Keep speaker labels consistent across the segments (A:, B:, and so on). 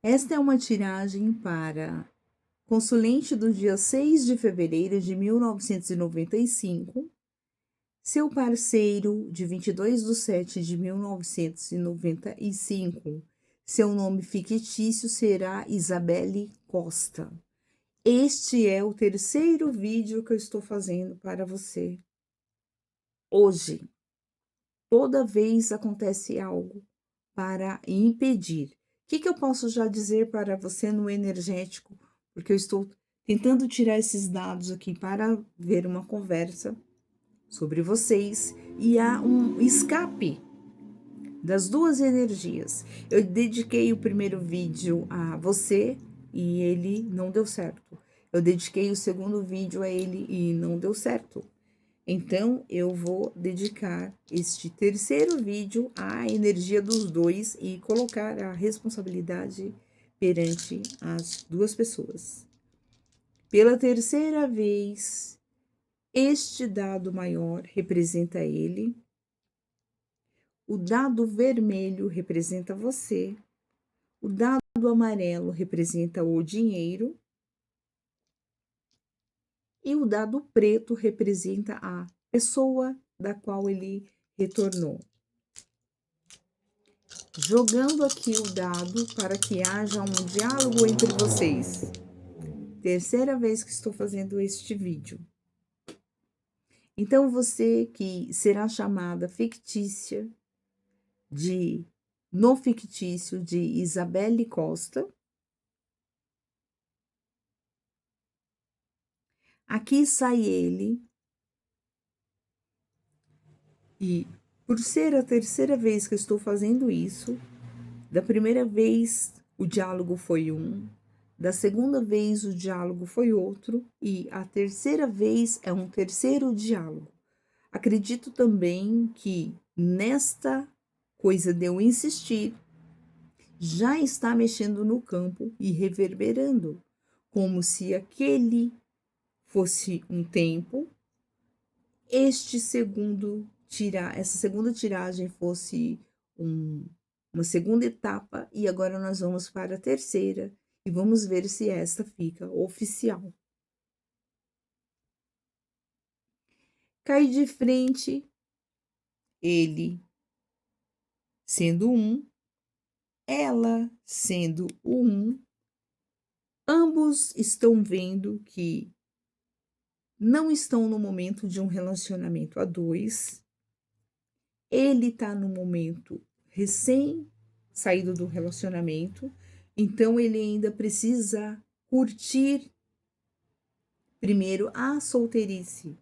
A: Esta é uma tiragem para consulente do dia 6 de fevereiro de 1995, seu parceiro de 22/7 de 1995. Seu nome fictício será Isabelle Costa. Este é o terceiro vídeo que eu estou fazendo para você hoje. Toda vez acontece algo para impedir. O que eu posso já dizer para você no energético? Porque eu estou tentando tirar esses dados aqui para ver uma conversa sobre vocês e há um escape das duas energias. Eu dediquei o primeiro vídeo a você e ele não deu certo. Eu dediquei o segundo vídeo a ele e não deu certo. Então, eu vou dedicar este terceiro vídeo à energia dos dois e colocar a responsabilidade perante as duas pessoas. Pela terceira vez, este dado maior representa ele, o dado vermelho representa você, o dado amarelo representa o dinheiro e o dado preto representa a pessoa da qual ele retornou. Jogando aqui o dado para que haja um diálogo entre vocês. Terceira vez que estou fazendo este vídeo. Então, você que será chamada fictícia no fictício de Isabelle Costa. Aqui sai ele. E por ser a terceira vez que eu estou fazendo isso, da primeira vez o diálogo foi um, da segunda vez o diálogo foi outro e a terceira vez é um terceiro diálogo. Acredito também que nesta coisa de eu insistir, já está mexendo no campo e reverberando, como se aquele fosse um tempo, essa segunda tiragem fosse uma segunda etapa e agora nós vamos para a terceira e vamos ver se esta fica oficial. Cai de frente ele sendo um, ela sendo o um, ambos estão vendo que não estão no momento de um relacionamento a dois, ele está no momento recém saído do relacionamento, então ele ainda precisa curtir primeiro a solteirice.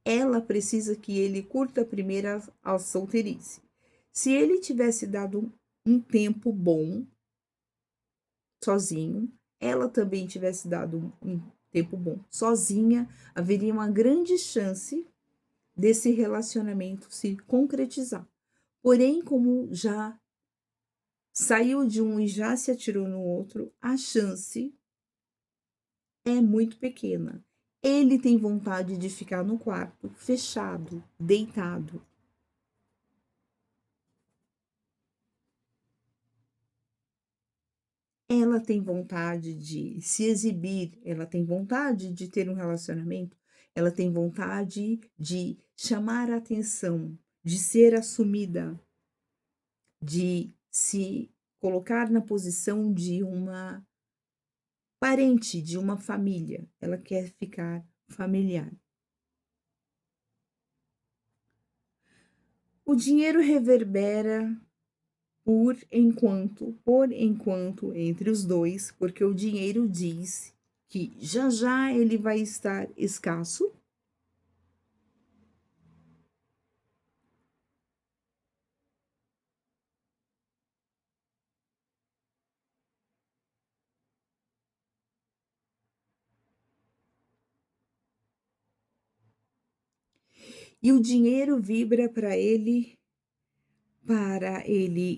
A: Ela precisa que ele curta primeiro a solteirice. Se ele tivesse dado um tempo bom sozinho, ela também tivesse dado um tempo bom sozinha, haveria uma grande chance desse relacionamento se concretizar. Porém, como já saiu de um e já se atirou no outro, a chance é muito pequena. Ele tem vontade de ficar no quarto, fechado, deitado. Ela tem vontade de se exibir, ela tem vontade de ter um relacionamento, ela tem vontade de chamar a atenção, de ser assumida, de se colocar na posição de uma parente, de uma família. Ela quer ficar familiar. O dinheiro reverbera por enquanto, entre os dois, porque o dinheiro diz que já já ele vai estar escasso. E o dinheiro vibra para ele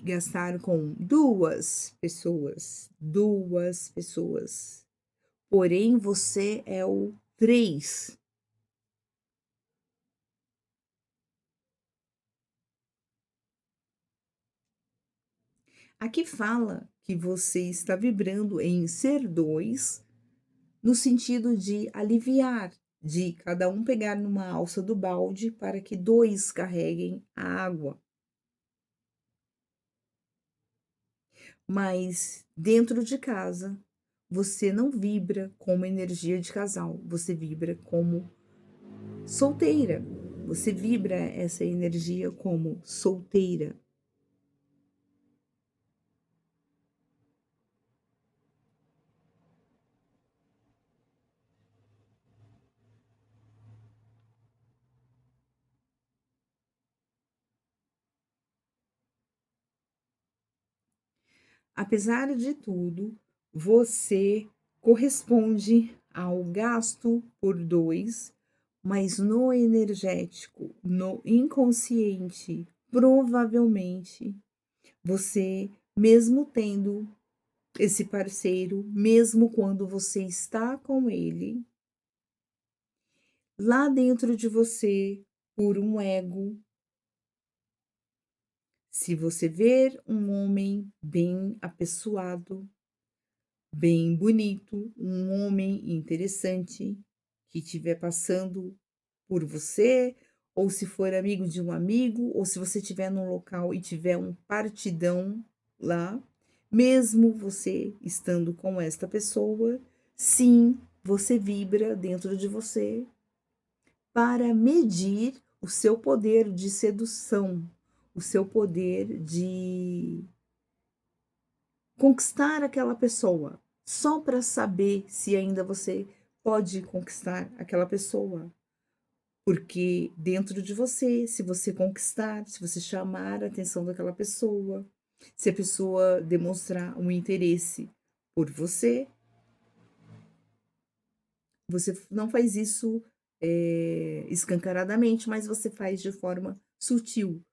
A: gastar com duas pessoas. Duas pessoas. Porém, você é o 3. Aqui fala que você está vibrando em ser 2, no sentido de aliviar, de cada um pegar numa alça do balde para que 2 carreguem a água. Mas dentro de casa, você não vibra como energia de casal, você vibra como solteira. Você vibra essa energia como solteira. Apesar de tudo, você corresponde ao gasto por 2, mas no energético, no inconsciente, provavelmente você, mesmo tendo esse parceiro, mesmo quando você está com ele, lá dentro de você, por um ego, se você ver um homem bem apessoado, bem bonito, um homem interessante que estiver passando por você, ou se for amigo de um amigo, ou se você estiver num local e tiver um partidão lá, mesmo você estando com esta pessoa, sim, você vibra dentro de você para medir o seu poder de sedução, o seu poder de conquistar aquela pessoa, só para saber se ainda você pode conquistar aquela pessoa. Porque dentro de você, se você conquistar, se você chamar a atenção daquela pessoa, se a pessoa demonstrar um interesse por você, você não faz isso escancaradamente, mas você faz de forma sutil.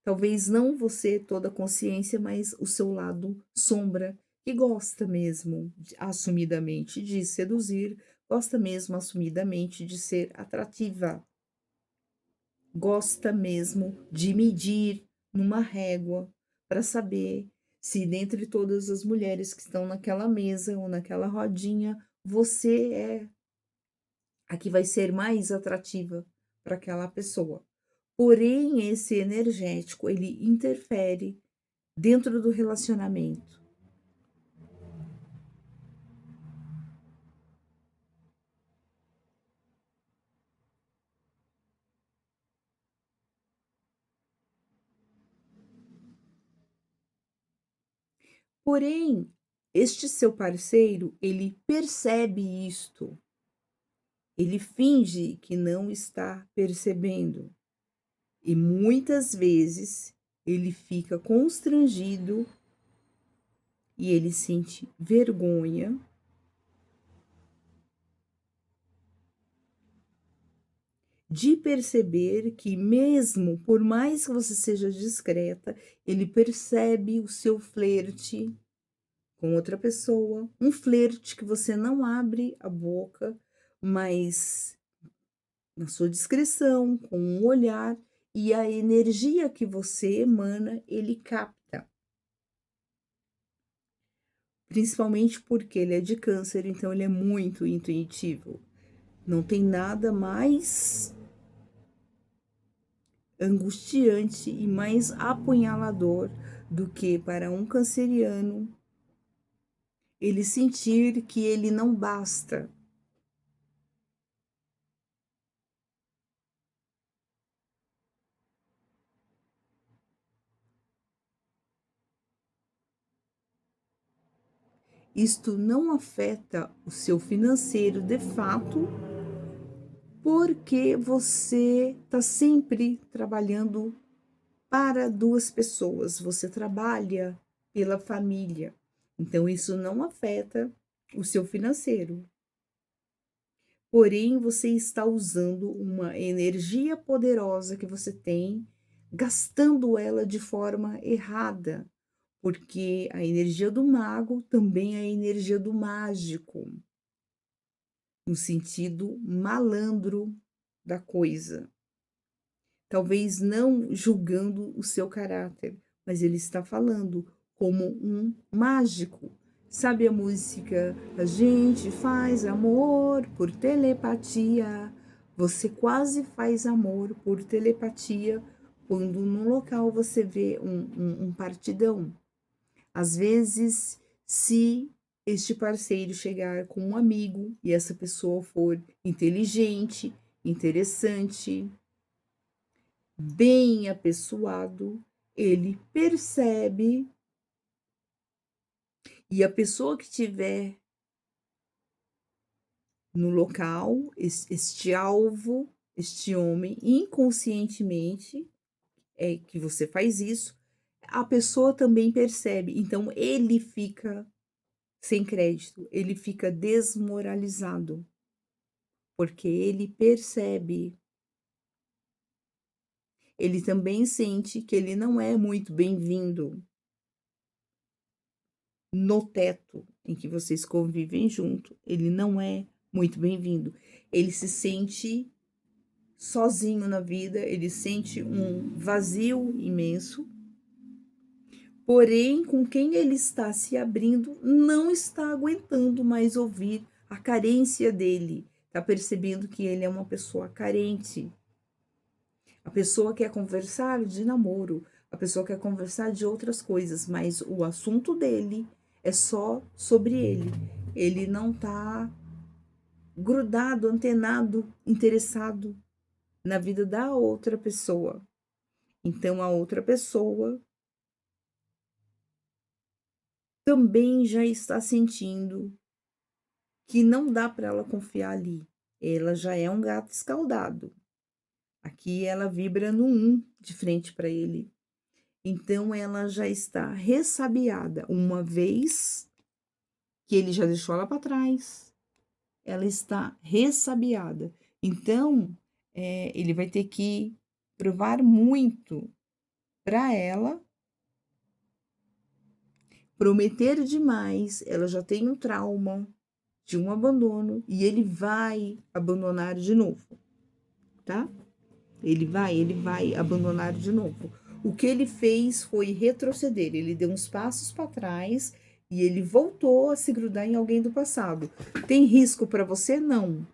A: Talvez não você toda a consciência, mas o seu lado sombra, que gosta mesmo assumidamente de seduzir, gosta mesmo assumidamente de ser atrativa, gosta mesmo de medir numa régua para saber se dentre todas as mulheres que estão naquela mesa ou naquela rodinha, você é a que vai ser mais atrativa para aquela pessoa. Porém, esse energético, ele interfere dentro do relacionamento. Porém, este seu parceiro, ele percebe isto. Ele finge que não está percebendo. E muitas vezes ele fica constrangido e ele sente vergonha de perceber que, mesmo por mais que você seja discreta, ele percebe o seu flerte com outra pessoa, um flerte que você não abre a boca, mas na sua discrição, com um olhar e a energia que você emana, ele capta. Principalmente porque ele é de câncer, então ele é muito intuitivo. Não tem nada mais angustiante e mais apunhalador do que para um canceriano ele sentir que ele não basta. Isto não afeta o seu financeiro de fato, porque você está sempre trabalhando para 2 pessoas, você trabalha pela família. Então isso não afeta o seu financeiro. Porém, você está usando uma energia poderosa que você tem, gastando ela de forma errada, porque a energia do mago também é a energia do mágico, no sentido malandro da coisa. Talvez não julgando o seu caráter, mas ele está falando como um mágico. Sabe a música? A gente faz amor por telepatia. Você quase faz amor por telepatia quando no local você vê um partidão. Às vezes, se este parceiro chegar com um amigo e essa pessoa for inteligente, interessante, bem apessoado, ele percebe e a pessoa que tiver no local, este alvo, este homem, inconscientemente, é que você faz isso, a pessoa também percebe. Então ele fica sem crédito, ele fica desmoralizado, porque ele percebe, ele também sente que ele não é muito bem-vindo no teto em que vocês convivem junto, ele não é muito bem-vindo. Ele se sente sozinho na vida, ele sente um vazio imenso, porém, com quem ele está se abrindo, não está aguentando mais ouvir a carência dele, está percebendo que ele é uma pessoa carente. A pessoa quer conversar de namoro, a pessoa quer conversar de outras coisas, mas o assunto dele é só sobre ele. Ele não está grudado, antenado, interessado na vida da outra pessoa. Então a outra pessoa também já está sentindo que não dá para ela confiar ali. Ela já é um gato escaldado. Aqui ela vibra no 1 de frente para ele. Então ela já está ressabiada. Uma vez que ele já deixou ela para trás, ela está ressabiada. Então, ele vai ter que provar muito para ela, prometer demais. Ela já tem um trauma de um abandono e ele vai abandonar de novo, tá? Ele vai abandonar de novo. O que ele fez foi retroceder, ele deu uns passos para trás e ele voltou a se grudar em alguém do passado. Tem risco para você? Não.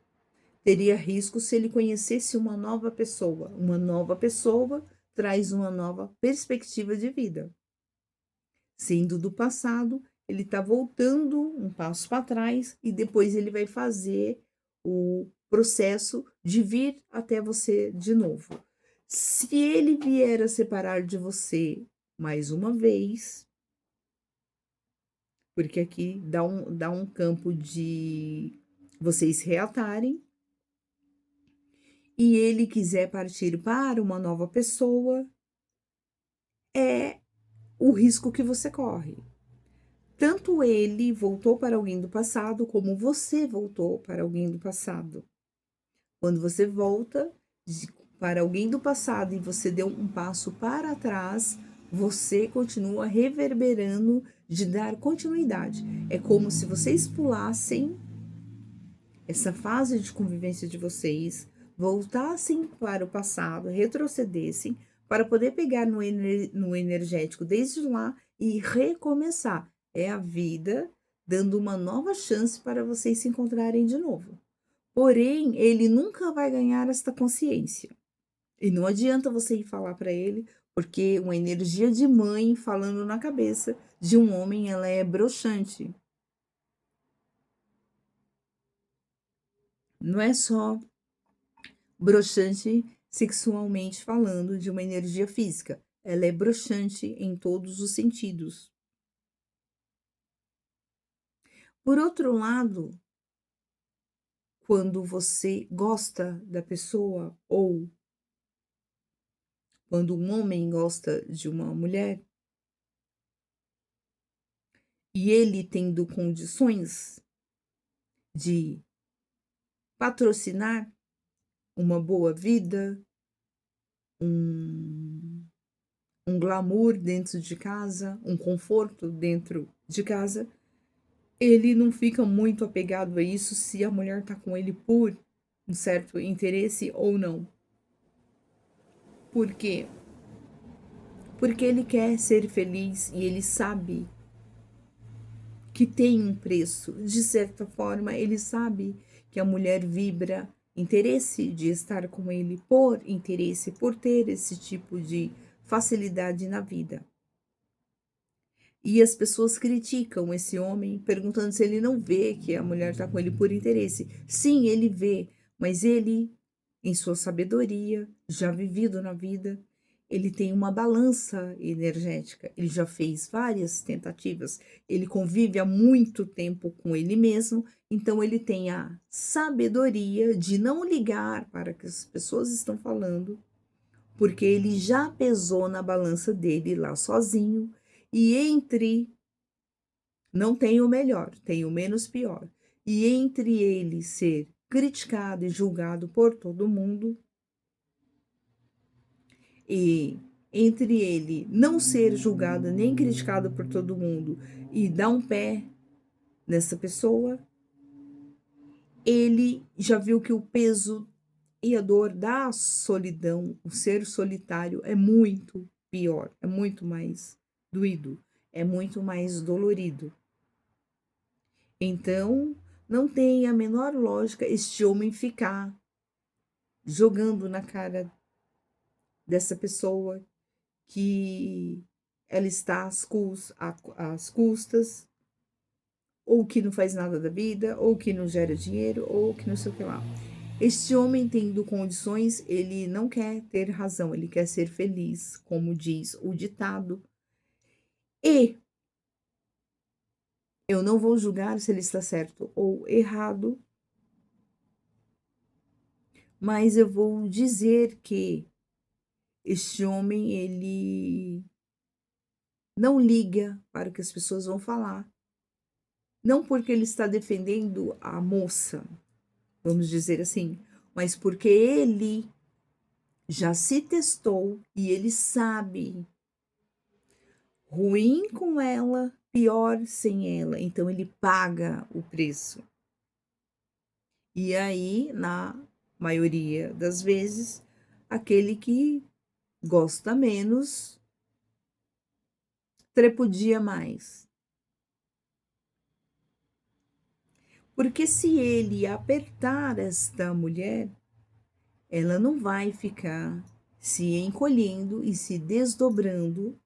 A: Teria risco se ele conhecesse uma nova pessoa. Uma nova pessoa traz uma nova perspectiva de vida. Sendo do passado, ele está voltando um passo para trás e depois ele vai fazer o processo de vir até você de novo. Se ele vier a separar de você mais uma vez, porque aqui dá um campo de vocês reatarem, e ele quiser partir para uma nova pessoa, é o risco que você corre. Tanto ele voltou para alguém do passado, como você voltou para alguém do passado. Quando você volta para alguém do passado e você deu um passo para trás, você continua reverberando de dar continuidade. É como se vocês pulassem essa fase de convivência de vocês, voltassem para o passado, retrocedessem, para poder pegar no energético desde lá e recomeçar. É a vida dando uma nova chance para vocês se encontrarem de novo. Porém, ele nunca vai ganhar esta consciência. E não adianta você ir falar para ele, porque uma energia de mãe falando na cabeça de um homem, ela é broxante. Não é só broxante sexualmente falando de uma energia física. Ela é broxante em todos os sentidos. Por outro lado, quando você gosta da pessoa ou quando um homem gosta de uma mulher e ele tendo condições de patrocinar uma boa vida, um, um glamour dentro de casa, um conforto dentro de casa, ele não fica muito apegado a isso se a mulher tá com ele por um certo interesse ou não. Por quê? porque ele quer ser feliz e ele sabe que tem um preço. De certa forma, ele sabe que a mulher vibra interesse de estar com ele por interesse, por ter esse tipo de facilidade na vida. E as pessoas criticam esse homem, perguntando se ele não vê que a mulher está com ele por interesse. Sim, ele vê, mas ele, em sua sabedoria, já vivido na vida, ele tem uma balança energética. Ele já fez várias tentativas, ele convive há muito tempo com ele mesmo, então ele tem a sabedoria de não ligar para o que as pessoas estão falando, porque ele já pesou na balança dele lá sozinho, e entre não tem o melhor, tem o menos pior. E entre ele ser criticado e julgado por todo mundo, e entre ele não ser julgado nem criticado por todo mundo e dar um pé nessa pessoa, ele já viu que o peso e a dor da solidão, o ser solitário, é muito pior, é muito mais doído, é muito mais dolorido. Então, não tem a menor lógica este homem ficar jogando na cara dessa pessoa que ela está às custas, ou que não faz nada da vida, ou que não gera dinheiro, ou que não sei o que lá. Este homem, tendo condições, ele não quer ter razão, ele quer ser feliz, como diz o ditado. E eu não vou julgar se ele está certo ou errado, mas eu vou dizer que este homem, ele não liga para o que as pessoas vão falar. Não porque ele está defendendo a moça, vamos dizer assim, mas porque ele já se testou e ele sabe ruim com ela, pior sem ela. Então ele paga o preço. E aí, na maioria das vezes, aquele que gosta menos trepudia mais. Porque se ele apertar esta mulher, ela não vai ficar se encolhendo e se desdobrando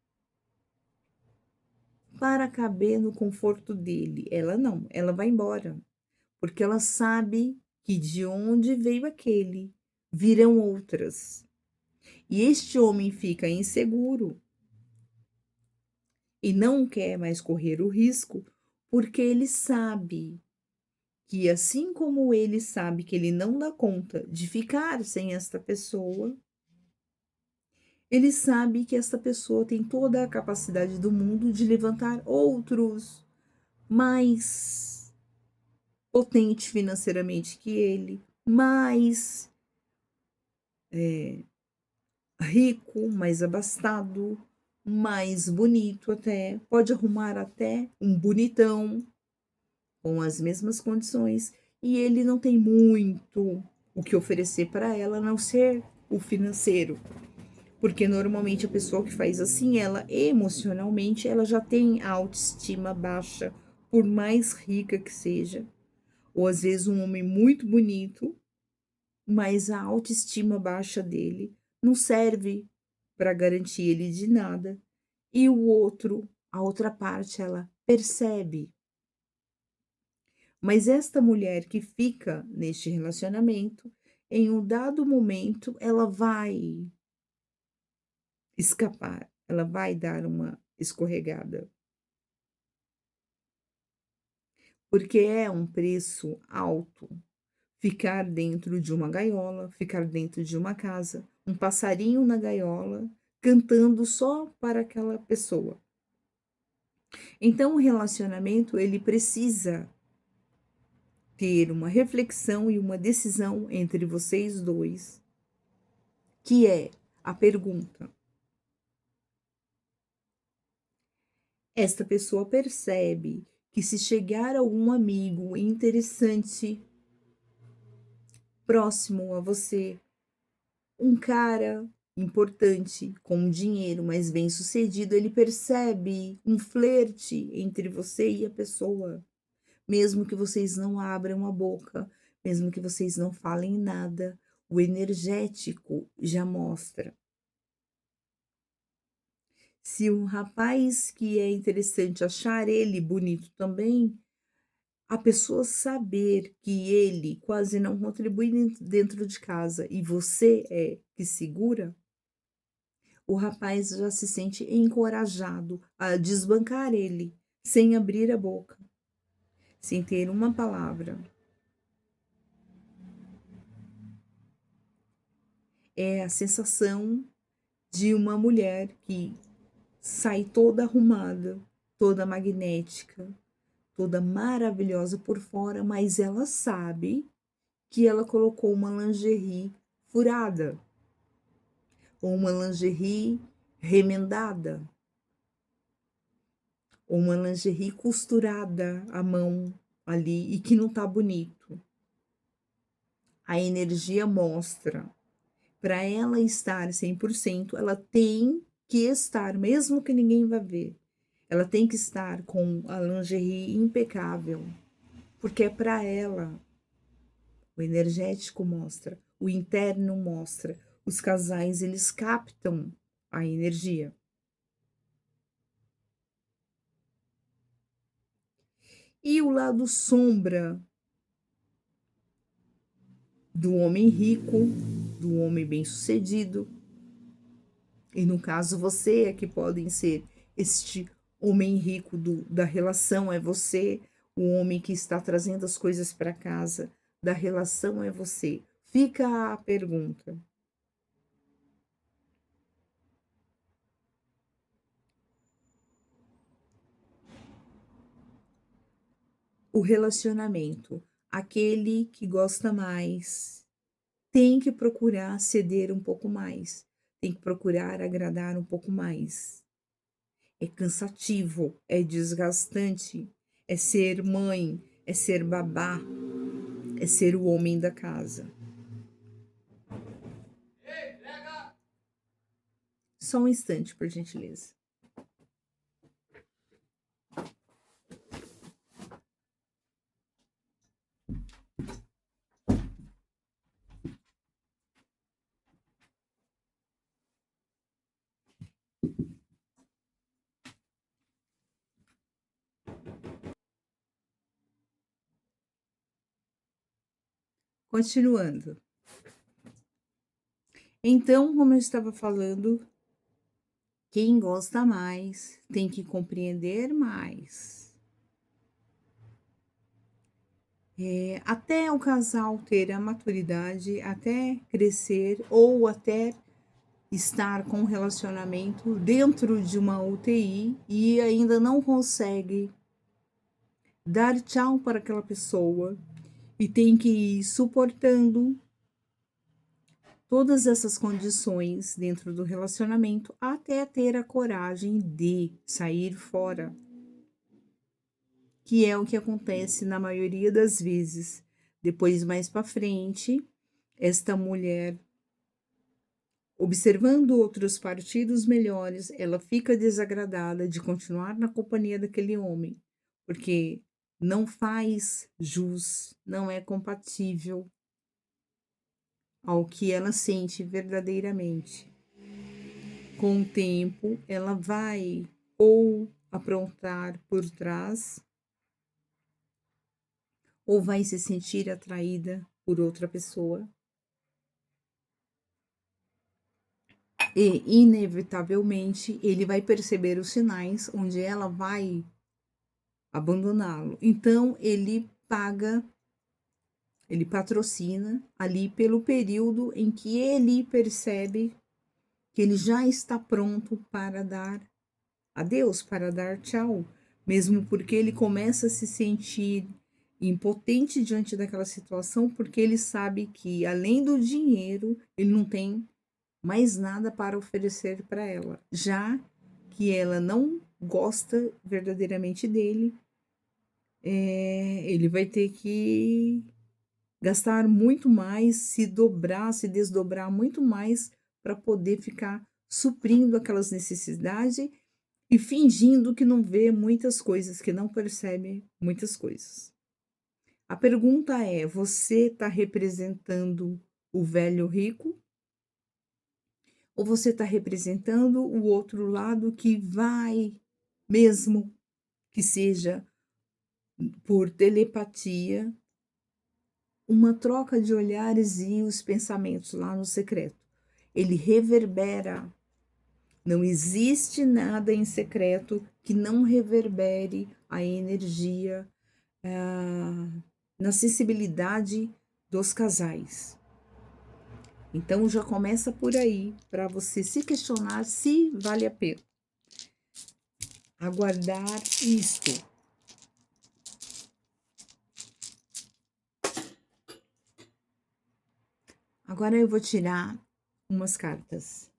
A: para caber no conforto dele. Ela não, ela vai embora, porque ela sabe que de onde veio aquele, virão outras. E este homem fica inseguro e não quer mais correr o risco, porque ele sabe que, assim como ele sabe que ele não dá conta de ficar sem esta pessoa, ele sabe que esta pessoa tem toda a capacidade do mundo de levantar outros mais potentes financeiramente que ele, mais rico, mais abastado, mais bonito até, pode arrumar até um bonitão com as mesmas condições, e ele não tem muito o que oferecer para ela, a não ser o financeiro. Porque normalmente a pessoa que faz assim, ela emocionalmente, ela já tem a autoestima baixa, por mais rica que seja. Ou às vezes um homem muito bonito, mas a autoestima baixa dele não serve para garantir ele de nada. E o outro, a outra parte, ela percebe. Mas esta mulher que fica neste relacionamento, em um dado momento, ela vai escapar, ela vai dar uma escorregada, porque é um preço alto ficar dentro de uma gaiola, ficar dentro de uma casa, um passarinho na gaiola, cantando só para aquela pessoa. Então, o relacionamento, ele precisa ter uma reflexão e uma decisão entre vocês dois, que é a pergunta: esta pessoa percebe que se chegar algum amigo interessante próximo a você, um cara importante com dinheiro, mas bem-sucedido, ele percebe um flerte entre você e a pessoa, mesmo que vocês não abram a boca, mesmo que vocês não falem nada, o energético já mostra. Se um rapaz que é interessante achar ele bonito também, a pessoa saber que ele quase não contribui dentro de casa e você é que segura, o rapaz já se sente encorajado a desbancar ele, sem abrir a boca, sem ter uma palavra. É a sensação de uma mulher que sai toda arrumada, toda magnética, toda maravilhosa por fora, mas ela sabe que ela colocou uma lingerie furada ou uma lingerie remendada, ou uma lingerie costurada à mão ali e que não tá bonito. A energia mostra. Para ela estar 100%, ela tem que estar, mesmo que ninguém vá ver. Ela tem que estar com a lingerie impecável, porque é para ela. O energético mostra, o interno mostra. Os casais, eles captam a energia. E o lado sombra do homem rico, do homem bem-sucedido, e no caso você é que podem ser este homem rico da relação é você, o homem que está trazendo as coisas para casa da relação é você. Fica a pergunta: o relacionamento, aquele que gosta mais, tem que procurar ceder um pouco mais, tem que procurar agradar um pouco mais. É cansativo, é desgastante, é ser mãe, é ser babá, é ser o homem da casa. Só um instante, por gentileza. Continuando. Então, como eu estava falando, quem gosta mais tem que compreender mais. Até o casal ter a maturidade, até crescer ou até estar com um relacionamento dentro de uma UTI e ainda não consegue dar tchau para aquela pessoa e tem que ir suportando todas essas condições dentro do relacionamento até ter a coragem de sair fora, que é o que acontece na maioria das vezes. Depois, mais para frente, esta mulher, observando outros partidos melhores, ela fica desagradada de continuar na companhia daquele homem, porque não faz jus, não é compatível ao que ela sente verdadeiramente. Com o tempo, ela vai ou aprontar por trás, ou vai se sentir atraída por outra pessoa. E, inevitavelmente, ele vai perceber os sinais onde ela vai abandoná-lo. Então, ele patrocina ali pelo período em que ele percebe que ele já está pronto para dar adeus, para dar tchau, mesmo porque ele começa a se sentir impotente diante daquela situação, porque ele sabe que além do dinheiro, ele não tem mais nada para oferecer para ela, já que ela não gosta verdadeiramente dele, ele vai ter que gastar muito mais, se dobrar, se desdobrar muito mais para poder ficar suprindo aquelas necessidades e fingindo que não vê muitas coisas, que não percebe muitas coisas. A pergunta é: você está representando o velho rico ou você está representando o outro lado que vai, mesmo que seja por telepatia, uma troca de olhares e os pensamentos lá no secreto? Ele reverbera. Não existe nada em secreto que não reverbere a energia, ah, na sensibilidade dos casais. Então já começa por aí, para você se questionar se vale a pena aguardar isto. Agora eu vou tirar umas cartas.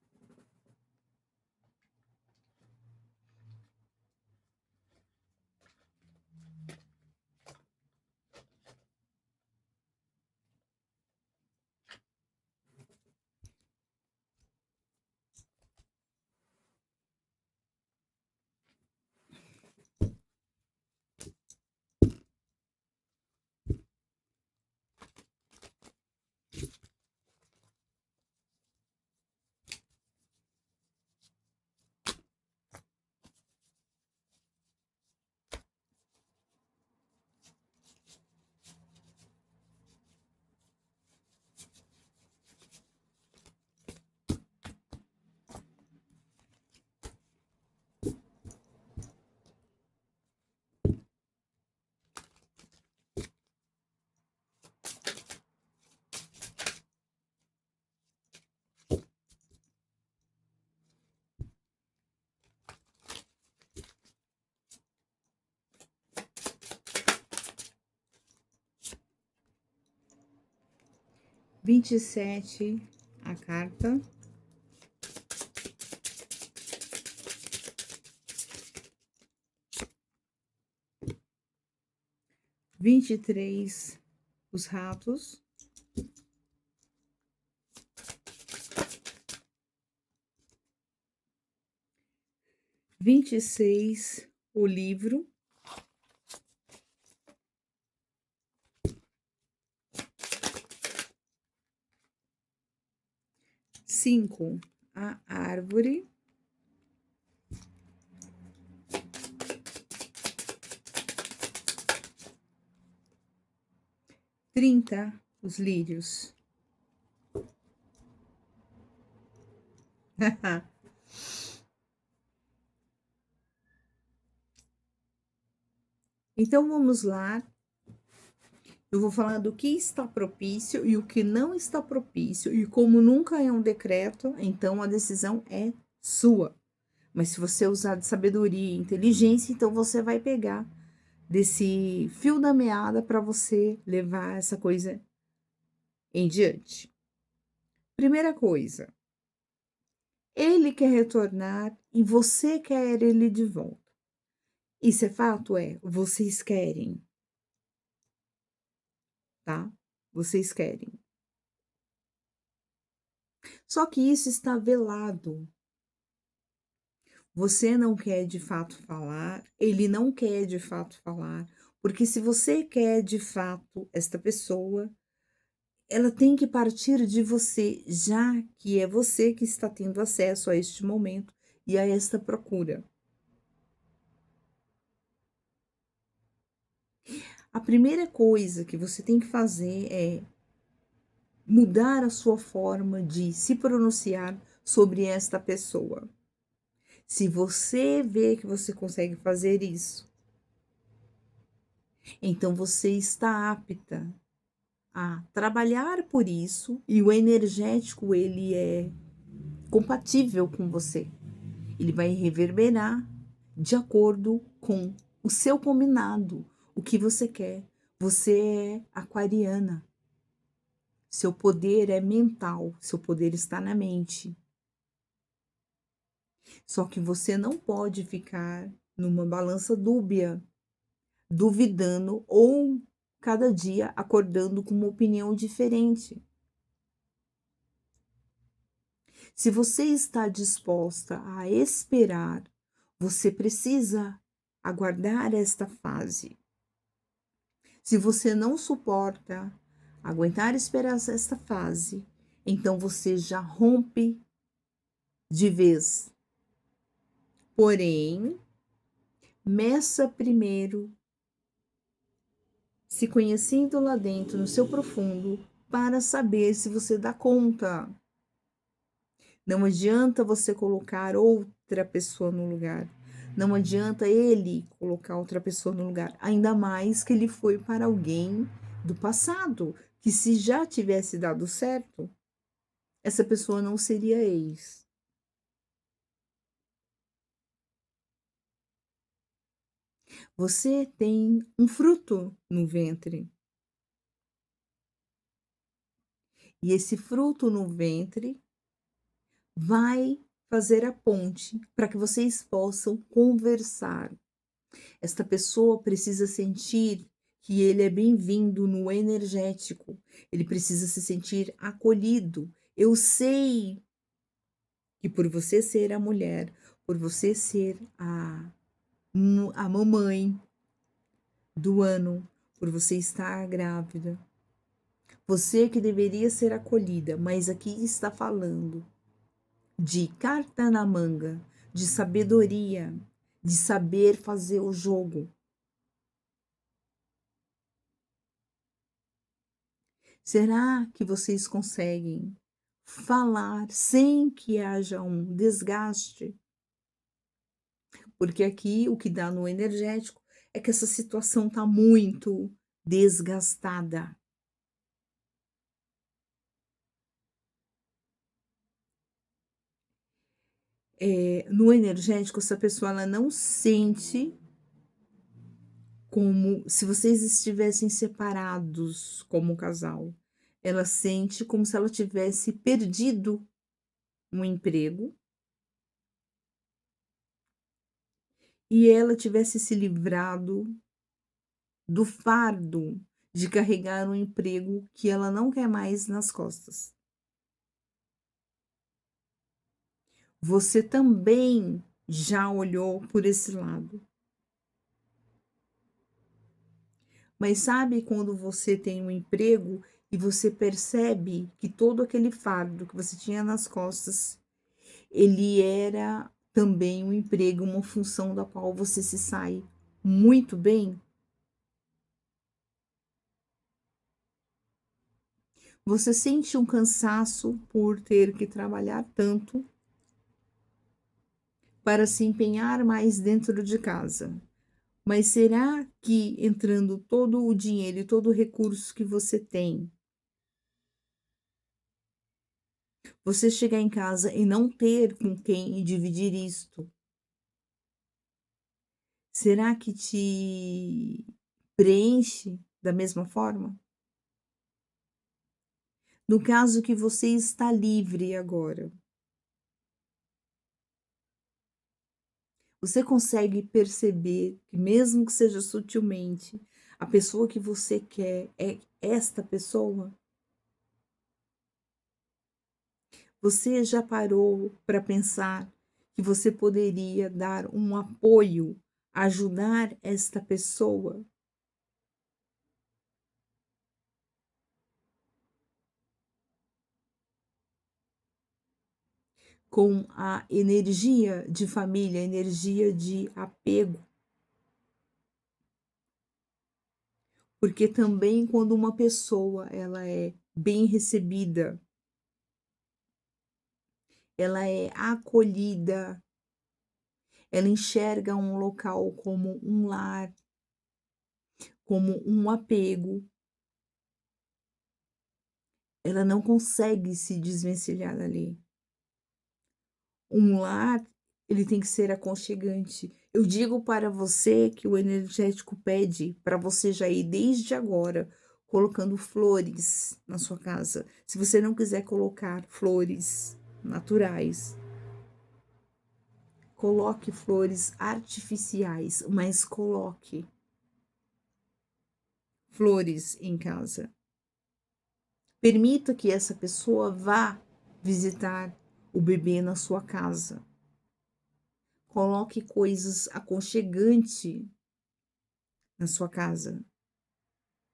A: Vinte e sete, a carta. 23, os ratos. 26, o livro. 5, a árvore. 30, os lírios. Então vamos lá. Eu vou falar do que está propício e o que não está propício. E como nunca é um decreto, então a decisão é sua. Mas se você usar de sabedoria e inteligência, então você vai pegar desse fio da meada para você levar essa coisa em diante. Primeira coisa, ele quer retornar e você quer ele de volta. Isso é fato? Vocês querem, tá? Vocês querem. Só que isso está velado. Você não quer de fato falar, ele não quer de fato falar, porque se você quer de fato esta pessoa, ela tem que partir de você, já que é você que está tendo acesso a este momento e a esta procura. A primeira coisa que você tem que fazer é mudar a sua forma de se pronunciar sobre esta pessoa. Se você vê que você consegue fazer isso, então você está apta a trabalhar por isso e o energético ele é compatível com você. Ele vai reverberar de acordo com o seu combinado, o que você quer. Você é aquariana. Seu poder é mental, seu poder está na mente. Só que você não pode ficar numa balança dúbia, duvidando ou cada dia acordando com uma opinião diferente. Se você está disposta a esperar, você precisa aguardar esta fase. Se você não suporta aguentar esperar esta fase, então você já rompe de vez. Porém, meça primeiro se conhecendo lá dentro, no seu profundo, para saber se você dá conta. Não adianta você colocar outra pessoa no lugar. Não adianta ele colocar outra pessoa no lugar. Ainda mais que ele foi para alguém do passado, que se já tivesse dado certo, essa pessoa não seria ex. Você tem um fruto no ventre. E esse fruto no ventre vai fazer a ponte para que vocês possam conversar. Esta pessoa precisa sentir que ele é bem-vindo no energético, ele precisa se sentir acolhido. Eu sei que por você ser a mulher, por você ser a mamãe do ano, por você estar grávida, você que deveria ser acolhida, mas aqui está falando de carta na manga, de sabedoria, de saber fazer o jogo. Será que vocês conseguem falar sem que haja um desgaste? Porque aqui o que dá no energético é que essa situação está muito desgastada. No energético, essa pessoa ela não sente como se vocês estivessem separados como casal. Ela sente como se ela tivesse perdido um emprego e ela tivesse se livrado do fardo de carregar um emprego que ela não quer mais nas costas. Você também já olhou por esse lado. Mas sabe quando você tem um emprego e você percebe que todo aquele fardo que você tinha nas costas, ele era também um emprego, uma função da qual você se sai muito bem? Você sente um cansaço por ter que trabalhar tanto para se empenhar mais dentro de casa. Mas será que entrando todo o dinheiro e todo o recurso que você tem, você chegar em casa e não ter com quem dividir isto, será que te preenche da mesma forma? No caso que você está livre agora, você consegue perceber que mesmo que seja sutilmente, a pessoa que você quer é esta pessoa? Você já parou para pensar que você poderia dar um apoio, ajudar esta pessoa? Com a energia de família, energia de apego. Porque também quando uma pessoa ela é bem recebida, ela é acolhida, ela enxerga um local como um lar, como um apego, ela não consegue se desvencilhar dali. Um lar, ele tem que ser aconchegante. Eu digo para você que o energético pede para você já ir desde agora colocando flores na sua casa. Se você não quiser colocar flores naturais, coloque flores artificiais, mas coloque flores em casa. Permita que essa pessoa vá visitar o bebê na sua casa. Coloque coisas aconchegantes na sua casa.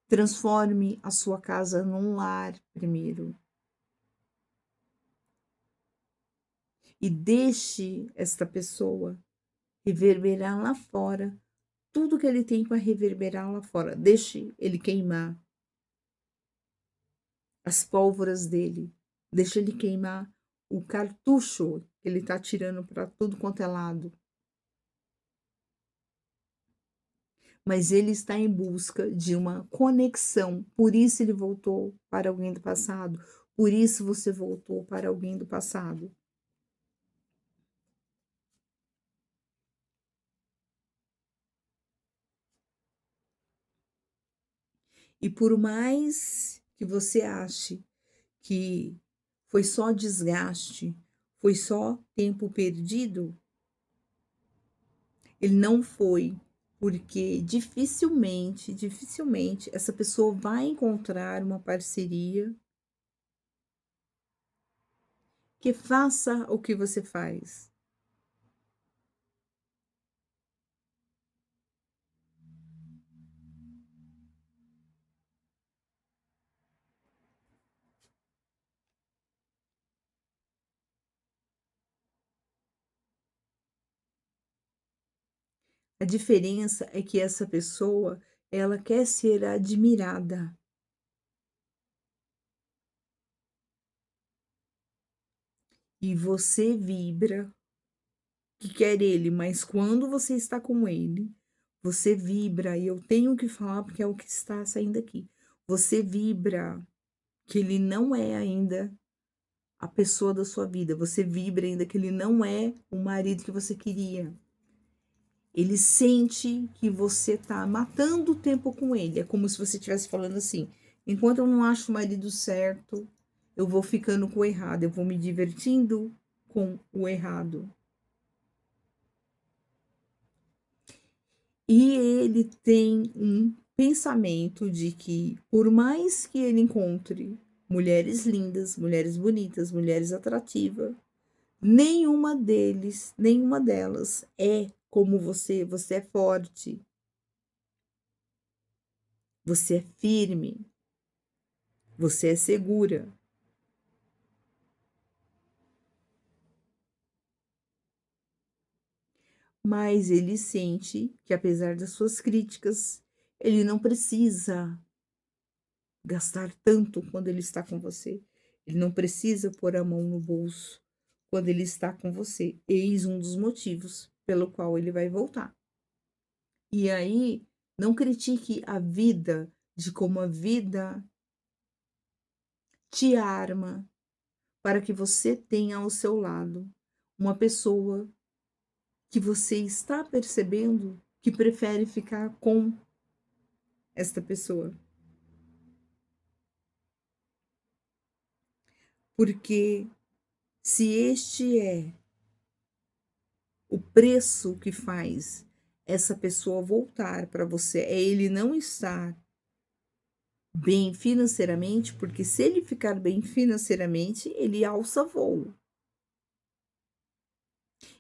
A: Transforme a sua casa num lar primeiro. E deixe esta pessoa reverberar lá fora tudo que ele tem para reverberar lá fora. Deixe ele queimar as pólvoras dele. Deixe ele queimar o cartucho que ele está tirando para tudo quanto é lado. Mas ele está em busca de uma conexão. Por isso ele voltou para alguém do passado. Por isso você voltou para alguém do passado. E por mais que você ache que foi só desgaste, foi só tempo perdido, ele não foi, porque dificilmente essa pessoa vai encontrar uma parceria que faça o que você faz. A diferença é que essa pessoa, ela quer ser admirada. E você vibra que quer ele, mas quando você está com ele, você vibra, e eu tenho que falar porque é o que está saindo aqui. Você vibra que ele não é ainda a pessoa da sua vida. Você vibra ainda que ele não é o marido que você queria. Ele sente que você está matando o tempo com ele. É como se você estivesse falando assim: enquanto eu não acho o marido certo, eu vou ficando com o errado, eu vou me divertindo com o errado. E ele tem um pensamento de que, por mais que ele encontre mulheres lindas, mulheres bonitas, mulheres atrativas, nenhuma delas é como você. Você é forte, você é firme, você é segura. Mas ele sente que, apesar das suas críticas, ele não precisa gastar tanto quando ele está com você. Ele não precisa pôr a mão no bolso quando ele está com você. Eis um dos motivos pelo qual ele vai voltar. E aí, não critique a vida de como a vida te arma para que você tenha ao seu lado uma pessoa que você está percebendo que prefere ficar com esta pessoa. Porque se este é o preço que faz essa pessoa voltar para você, é ele não estar bem financeiramente, porque se ele ficar bem financeiramente, ele alça voo.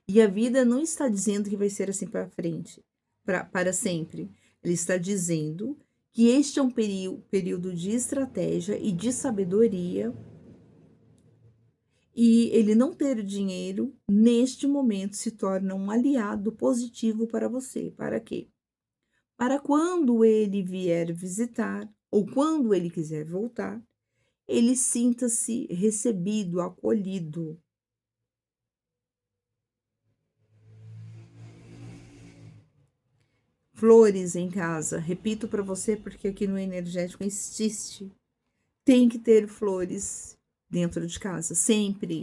A: E a vida não está dizendo que vai ser assim para frente, para sempre. Ele está dizendo que este é um período de estratégia e de sabedoria. E ele não ter dinheiro, neste momento, se torna um aliado positivo para você. Para quê? Para quando ele vier visitar, ou quando ele quiser voltar, ele sinta-se recebido, acolhido. Flores em casa, repito para você porque aqui no energético insiste. Tem que ter flores dentro de casa, sempre.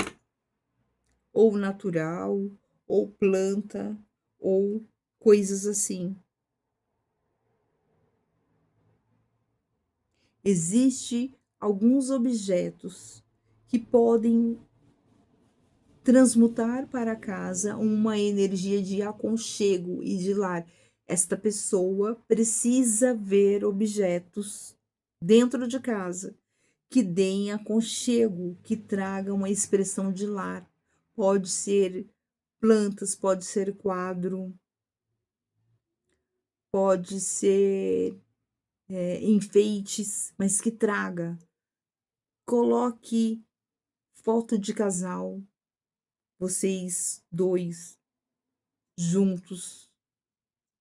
A: Ou natural, ou planta, ou coisas assim. Existe alguns objetos que podem transmutar para casa uma energia de aconchego e de lar. Esta pessoa precisa ver objetos dentro de casa que deem aconchego, que tragam uma expressão de lar. pode ser plantas, pode ser quadro, pode ser, enfeites, mas que traga. Coloque foto de casal, vocês 2 juntos,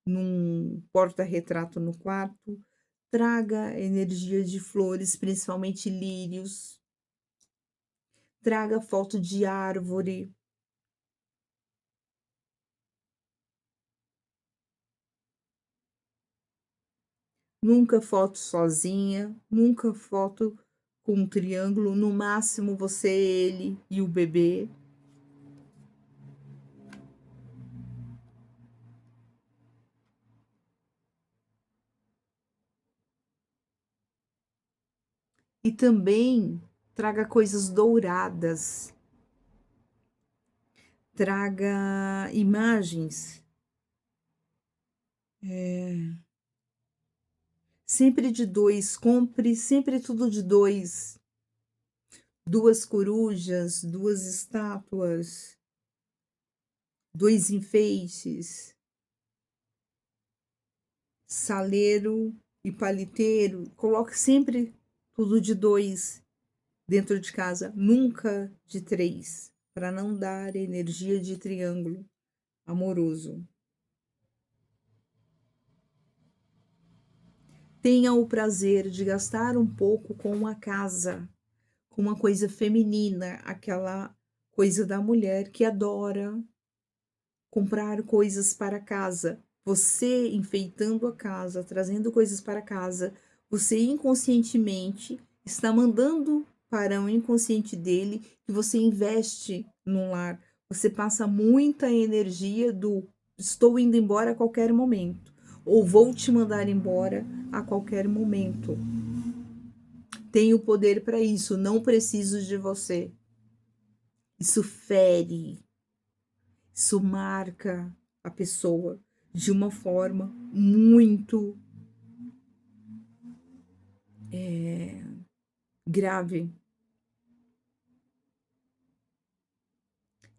A: num porta-retrato no quarto. Traga energia de flores, principalmente lírios. Traga foto de árvore. Nunca foto sozinha, nunca foto com um triângulo, no máximo você, ele e o bebê. E também traga coisas douradas, traga imagens, sempre de 2, compre sempre tudo de 2, 2 corujas, 2 estátuas, 2 enfeites, saleiro e paliteiro, coloque sempre tudo de 2 dentro de casa, nunca de 3, para não dar energia de triângulo amoroso. Tenha o prazer de gastar um pouco com a casa, com uma coisa feminina, aquela coisa da mulher que adora comprar coisas para casa. Você enfeitando a casa, trazendo coisas para casa, você inconscientemente está mandando para o inconsciente dele que você investe num lar. Você passa muita energia do estou indo embora a qualquer momento, ou vou te mandar embora a qualquer momento. Tenho poder para isso, não preciso de você. Isso fere, isso marca a pessoa de uma forma muito grave.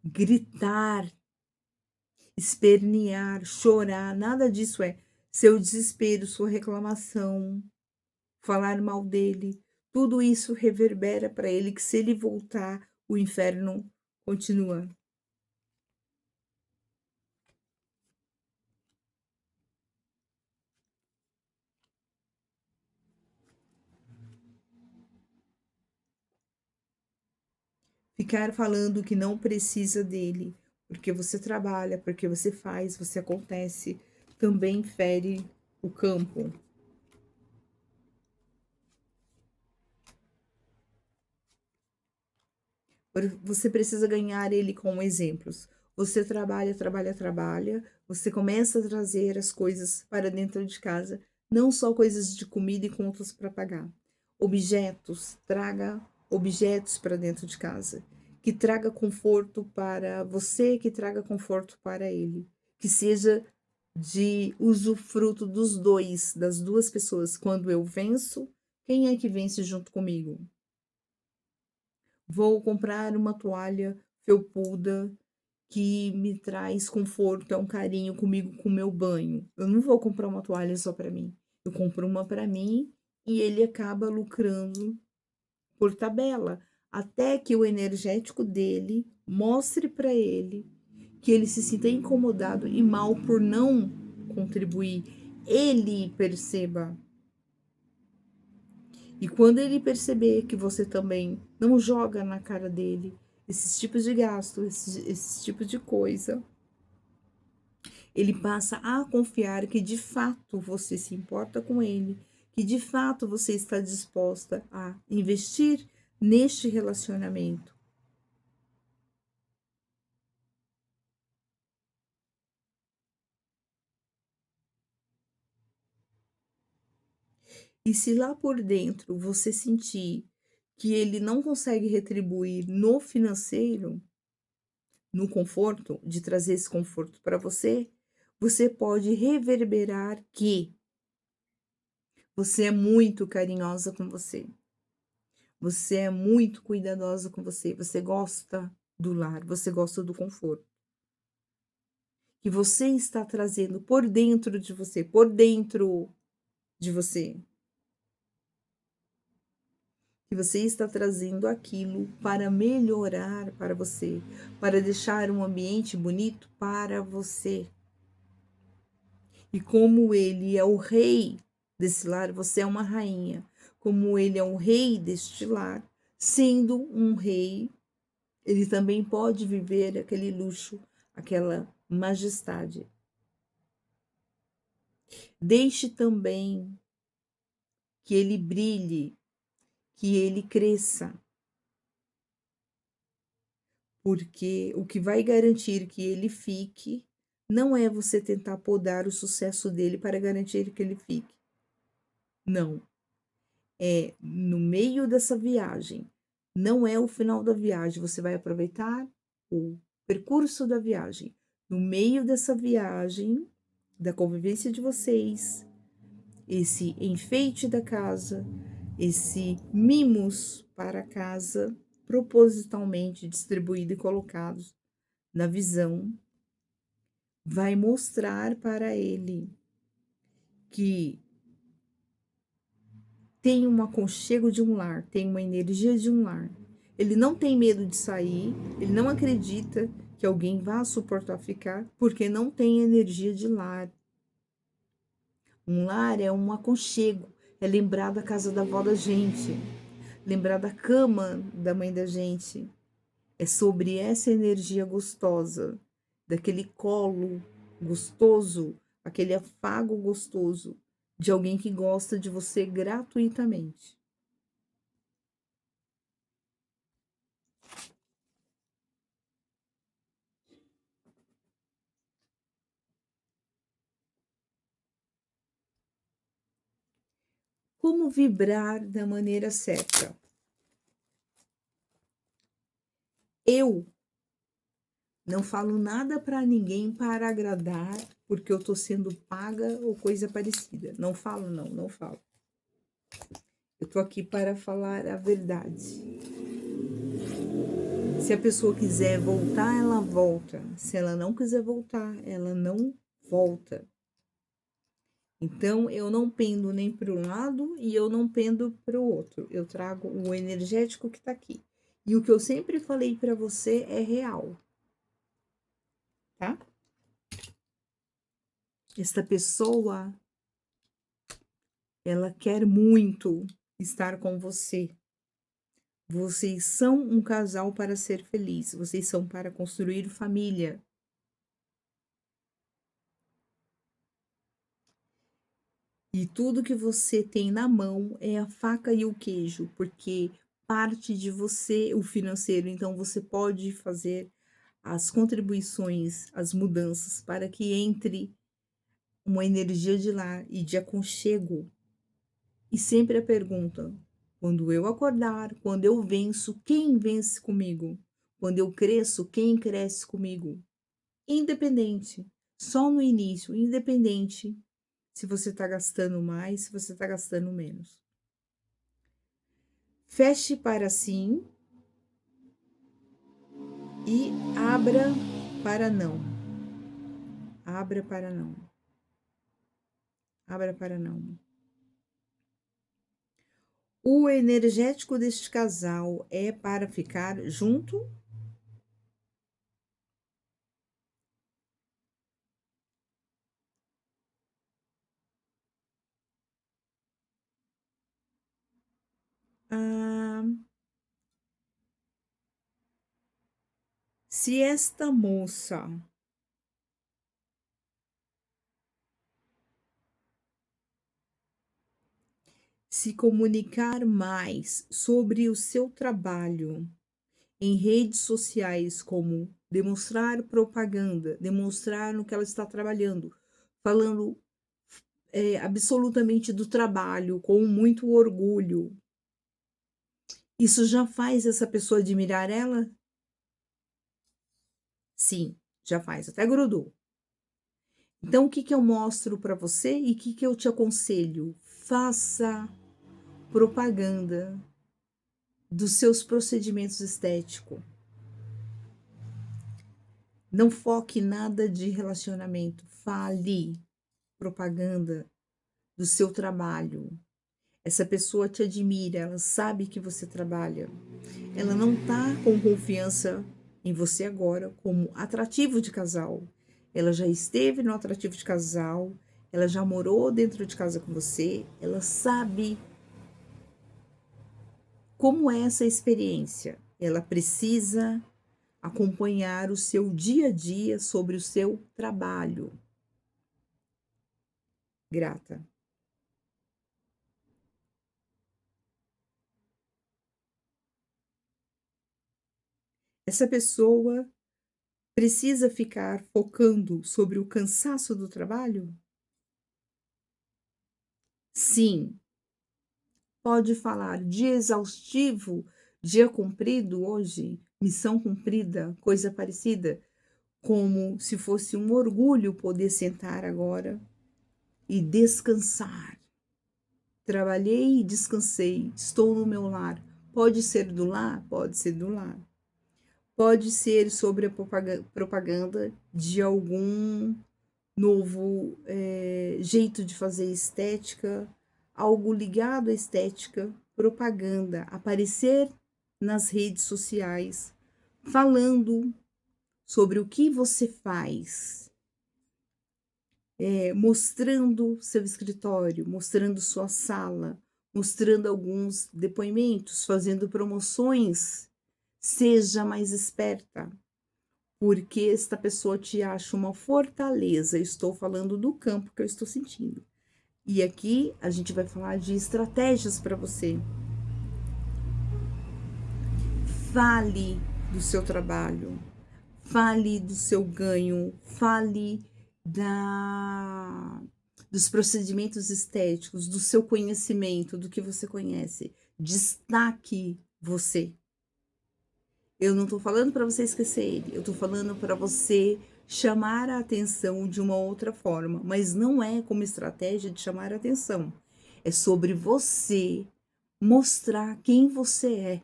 A: Gritar, espernear, chorar, nada disso é seu desespero, sua reclamação, falar mal dele. Tudo isso reverbera para ele que se ele voltar, o inferno continua. Ficar falando que não precisa dele, porque você trabalha, porque você faz, você acontece, também fere o campo. Você precisa ganhar ele com exemplos. Você trabalha, trabalha, trabalha, você começa a trazer as coisas para dentro de casa, não só coisas de comida e contas para pagar. Objetos, traga objetos para dentro de casa, que traga conforto para você, que traga conforto para ele, que seja de usufruto dos dois, das duas pessoas. Quando eu venço, quem é que vence junto comigo? Vou comprar uma toalha felpuda que me traz conforto, é um carinho comigo, com o meu banho. Eu não vou comprar uma toalha só para mim. Eu compro uma para mim e ele acaba lucrando por tabela, até que o energético dele mostre para ele que ele se sinta incomodado e mal por não contribuir. Ele perceba. E quando ele perceber que você também não joga na cara dele esses tipos de gasto, esses tipos de coisa, ele passa a confiar que de fato você se importa com ele, que de fato você está disposta a investir neste relacionamento. E se lá por dentro você sentir que ele não consegue retribuir no financeiro, no conforto, de trazer esse conforto para você, você pode reverberar que você é muito carinhosa com você. Você é muito cuidadosa com você. Você gosta. do lar, você gosta do conforto. Que você está trazendo por dentro de você, por dentro de você. Que você está trazendo aquilo para melhorar para você, para deixar um ambiente bonito para você. E como ele é o rei desse lar, você é uma rainha. Como ele é o rei deste lar, sendo um rei, ele também pode viver aquele luxo, aquela majestade. Deixe também que ele brilhe, que ele cresça, porque o que vai garantir que ele fique não é você tentar podar o sucesso dele para garantir que ele fique. Não. É no meio dessa viagem. Não é o final da viagem. Você vai aproveitar o percurso da viagem. No meio dessa viagem, da convivência de vocês, esse enfeite da casa, esse mimos para a casa, propositalmente distribuído e colocados na visão, vai mostrar para ele que tem um aconchego de um lar, tem uma energia de um lar. Ele não tem medo de sair, ele não acredita que alguém vá suportar ficar, porque não tem energia de lar. Um lar é um aconchego, é lembrar da casa da avó da gente, lembrar da cama da mãe da gente. É sobre essa energia gostosa, daquele colo gostoso, aquele afago gostoso de alguém que gosta de você gratuitamente. Como vibrar da maneira certa? Eu não falo nada para ninguém para agradar, porque eu tô sendo paga ou coisa parecida. Não falo, não, não falo. Eu tô aqui para falar a verdade. Se a pessoa quiser voltar, ela volta. Se ela não quiser voltar, ela não volta. Então, eu não pendo nem para um lado e eu não pendo para o outro. Eu trago o energético que está aqui. E o que eu sempre falei para você é real, tá? Esta pessoa, ela quer muito estar com você. Vocês são um casal para ser feliz. Vocês são para construir família. E tudo que você tem na mão é a faca e o queijo, porque parte de você o financeiro, então você pode fazer as contribuições, as mudanças para que entre uma energia de lar e de aconchego. E sempre a pergunta: quando eu acordar, quando eu venço, quem vence comigo? Quando eu cresço, quem cresce comigo? Independente, só no início, independente se você está gastando mais, se você está gastando menos. Feche para sim e abra para não. Abra para não. Abra para não. O energético deste casal é para ficar junto? Ah, se esta moça se comunicar mais sobre o seu trabalho em redes sociais, como demonstrar propaganda, demonstrar no que ela está trabalhando, falando absolutamente do trabalho, com muito orgulho. Isso já faz essa pessoa admirar ela? Sim, já faz, até grudou. Então, o que, que eu mostro para você e o que, que eu te aconselho? Faça propaganda dos seus procedimentos estéticos. Não foque em nada de relacionamento. Fale propaganda do seu trabalho. Essa pessoa te admira, ela sabe que você trabalha. Ela não tá com confiança em você agora como atrativo de casal. Ela já esteve no atrativo de casal, ela já morou dentro de casa com você, ela sabe como é essa experiência. Ela precisa acompanhar o seu dia a dia sobre o seu trabalho. Grata. Essa pessoa precisa ficar focando sobre o cansaço do trabalho? Sim. Pode falar dia exaustivo, dia cumprido hoje, missão cumprida, coisa parecida, como se fosse um orgulho poder sentar agora e descansar. Trabalhei e descansei, estou no meu lar. Pode ser do lar? Pode ser do lar. Pode ser sobre a propaganda de algum novo jeito de fazer estética, algo ligado à estética, propaganda, aparecer nas redes sociais, falando sobre o que você faz, mostrando seu escritório, mostrando sua sala, mostrando alguns depoimentos, fazendo promoções. Seja mais esperta, porque esta pessoa te acha uma fortaleza. Estou falando do campo que eu estou sentindo. E aqui a gente vai falar de estratégias para você. Fale do seu trabalho, fale do seu ganho, fale dos procedimentos estéticos, do seu conhecimento, do que você conhece. Destaque você. Eu não estou falando para você esquecer ele, eu estou falando para você chamar a atenção de uma outra forma, mas não é como estratégia de chamar a atenção. É sobre você mostrar quem você é,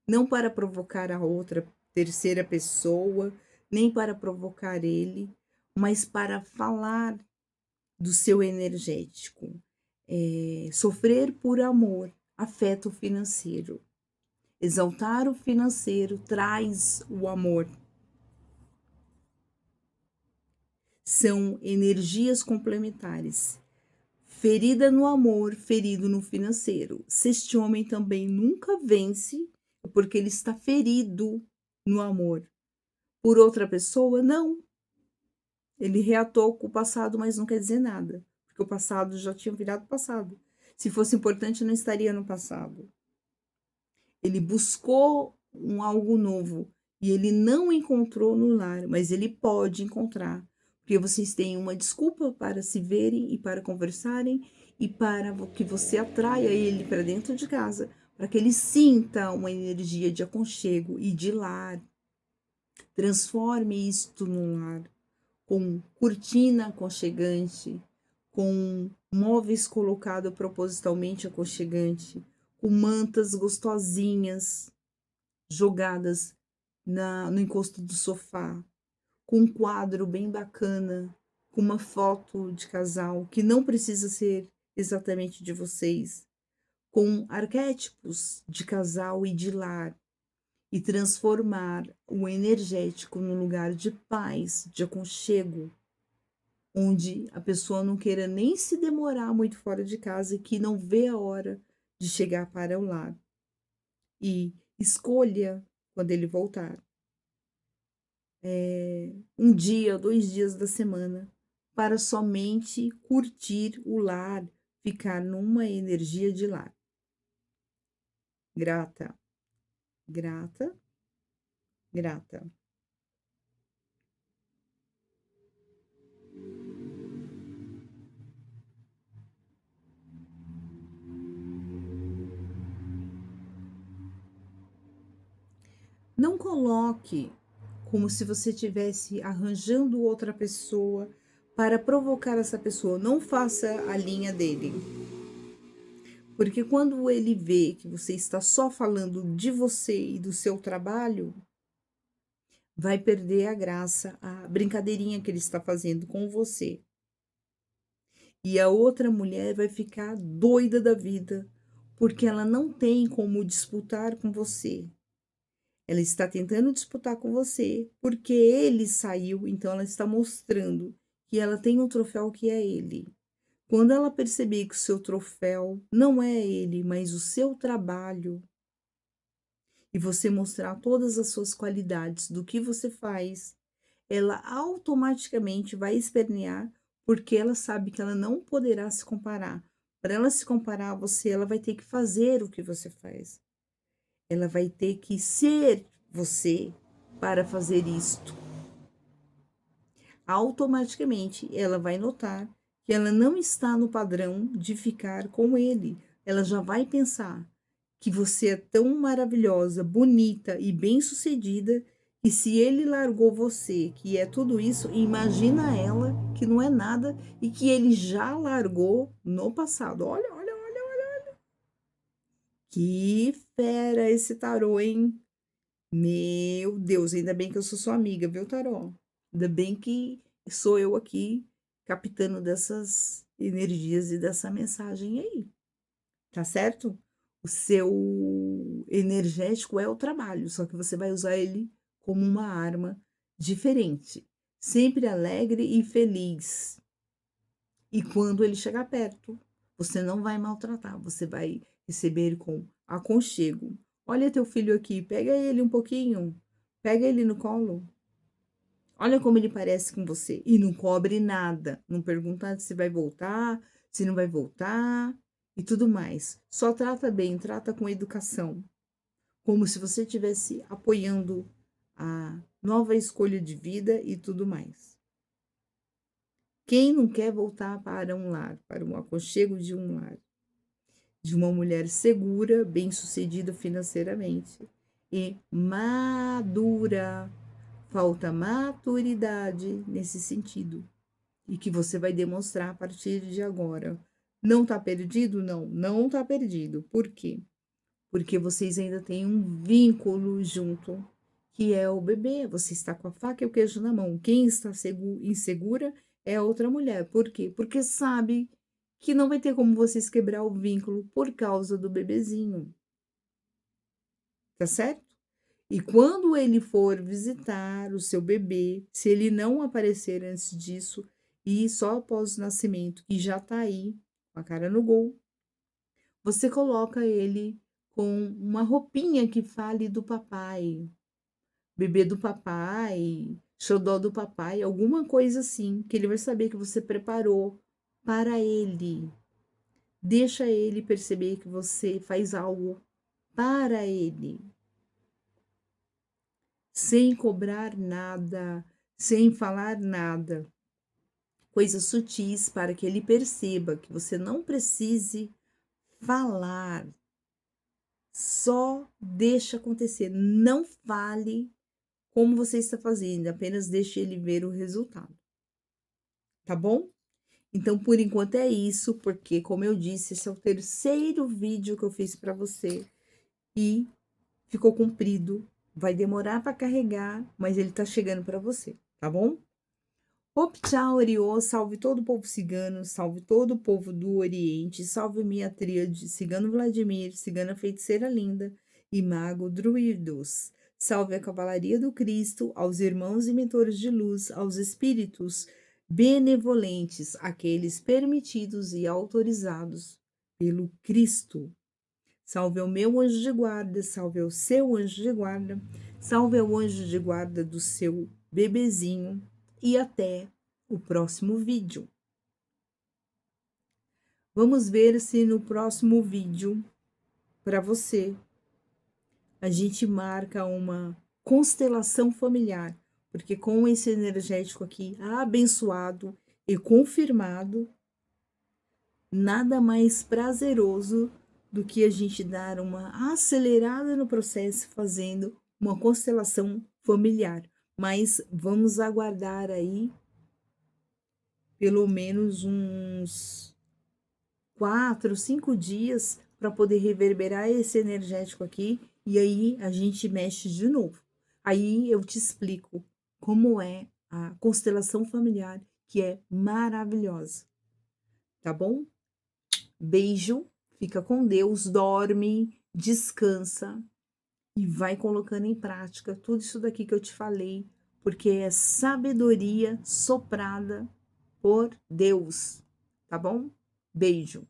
A: não para provocar a outra terceira pessoa, nem para provocar ele, mas para falar do seu energético. Sofrer por amor, afeto financeiro. Exaltar o financeiro traz o amor. São energias complementares. Ferida no amor, ferido no financeiro. Se este homem também nunca vence, é porque ele está ferido no amor. Por outra pessoa, não. Ele reatou com o passado, mas não quer dizer nada, porque o passado já tinha virado passado. Se fosse importante, não estaria no passado. Ele buscou algo novo e ele não encontrou no lar, mas ele pode encontrar, porque vocês têm uma desculpa para se verem e para conversarem e para que você atraia ele para dentro de casa, para que ele sinta uma energia de aconchego e de lar. Transforme isto num lar, com cortina aconchegante, com móveis colocados propositalmente aconchegante, com mantas gostosinhas jogadas no encosto do sofá, com um quadro bem bacana, com uma foto de casal que não precisa ser exatamente de vocês, com arquétipos de casal e de lar, e transformar o energético num lugar de paz, de aconchego, onde a pessoa não queira nem se demorar muito fora de casa e que não vê a hora de chegar para o lar. E escolha, quando ele voltar, um dia, 2 dias da semana, para somente curtir o lar, ficar numa energia de lar. Grata, grata, grata. Não coloque como se você estivesse arranjando outra pessoa para provocar essa pessoa. Não faça a linha dele. Porque quando ele vê que você está só falando de você e do seu trabalho, vai perder a graça, a brincadeirinha que ele está fazendo com você. E a outra mulher vai ficar doida da vida, porque ela não tem como disputar com você. Ela está tentando disputar com você, porque ele saiu, então ela está mostrando que ela tem um troféu que é ele. Quando ela perceber que o seu troféu não é ele, mas o seu trabalho, e você mostrar todas as suas qualidades do que você faz, ela automaticamente vai espernear, porque ela sabe que ela não poderá se comparar. Para ela se comparar a você, ela vai ter que fazer o que você faz. Ela vai ter que ser você para fazer isto. Automaticamente, ela vai notar que ela não está no padrão de ficar com ele. Ela já vai pensar que você é tão maravilhosa, bonita e bem-sucedida, e se ele largou você, que é tudo isso, imagina ela que não é nada e que ele já largou no passado. Olha, olha, olha, olha. Que fera esse tarô, hein? Meu Deus, ainda bem que eu sou sua amiga, viu, tarô? Ainda bem que sou eu aqui captando dessas energias e dessa mensagem aí. Tá certo? O seu energético é o trabalho, só que você vai usar ele como uma arma diferente, sempre alegre e feliz. E quando ele chegar perto, você não vai maltratar, você vai receber com aconchego. Olha teu filho aqui, pega ele um pouquinho, pega ele no colo. Olha como ele parece com você. E não cobre nada. Não pergunta se vai voltar, se não vai voltar e tudo mais. Só trata bem, trata com educação. Como se você estivesse apoiando a nova escolha de vida e tudo mais. Quem não quer voltar para um lar, para um aconchego de um lar? De uma mulher segura, bem-sucedida financeiramente e madura. Falta maturidade nesse sentido e que você vai demonstrar a partir de agora. Não tá perdido? Não, não tá perdido. Por quê? Porque vocês ainda têm um vínculo junto, que é o bebê. Você está com a faca e o queijo na mão. Quem está insegura é a outra mulher. Por quê? Porque sabe que não vai ter como vocês quebrar o vínculo por causa do bebezinho. Tá certo? E quando ele for visitar o seu bebê, se ele não aparecer antes disso, e só após o nascimento, e já tá aí, com a cara no gol, você coloca ele com uma roupinha que fale do papai, bebê do papai, xodó do papai, alguma coisa assim, que ele vai saber que você preparou para ele. Deixa ele perceber que você faz algo para ele, sem cobrar nada, sem falar nada. Coisas sutis para que ele perceba que você não precise falar. Só deixa acontecer. Não fale como você está fazendo, apenas deixe ele ver o resultado. Tá bom? Então, por enquanto é isso, porque, como eu disse, esse é o terceiro vídeo que eu fiz para você e ficou comprido. Vai demorar para carregar, mas ele tá chegando para você, tá bom? Optá Oriô, salve todo o povo cigano, salve todo o povo do Oriente, salve minha tríade, cigano Vladimir, cigana feiticeira linda e mago druidos. Salve a cavalaria do Cristo, aos irmãos e mentores de luz, aos espíritos benevolentes, aqueles permitidos e autorizados pelo Cristo. Salve ao meu anjo de guarda, salve ao seu anjo de guarda, salve ao anjo de guarda do seu bebezinho e até o próximo vídeo. Vamos ver se no próximo vídeo, para você, a gente marca uma constelação familiar, porque com esse energético aqui abençoado e confirmado, nada mais prazeroso do que a gente dar uma acelerada no processo fazendo uma constelação familiar. Mas vamos aguardar aí pelo menos uns 4, 5 dias para poder reverberar esse energético aqui e aí a gente mexe de novo. Aí eu te explico como é a constelação familiar, que é maravilhosa, tá bom? Beijo, fica com Deus, dorme, descansa e vai colocando em prática tudo isso daqui que eu te falei, porque é sabedoria soprada por Deus, tá bom? Beijo.